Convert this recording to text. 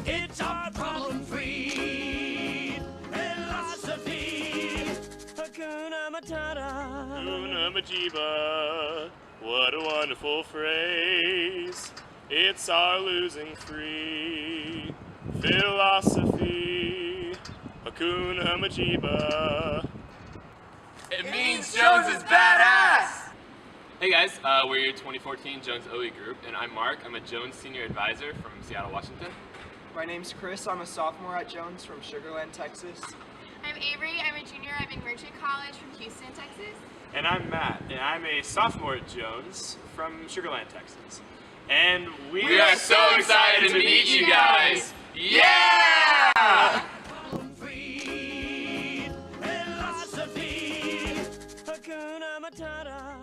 It's our problem-free philosophy. Hakuna Matata. Hakuna Majiba. What a wonderful phrase. It's our losing free philosophy. Hakuna Majiba. It means Jones is badass! Hey guys, we're your 2014 Jones OE group, and I'm Mark. I'm a Jones Senior Advisor from Seattle, Washington. My name's Chris. I'm a sophomore at Jones from Sugar Land, Texas. I'm Avery. I'm a junior. I'm in Merchant College from Houston, Texas. And I'm Matt, and I'm a sophomore at Jones from Sugar Land, Texas. And We are so excited to meet you guys! Yeah! Problem-free philosophy. Hakuna Matata.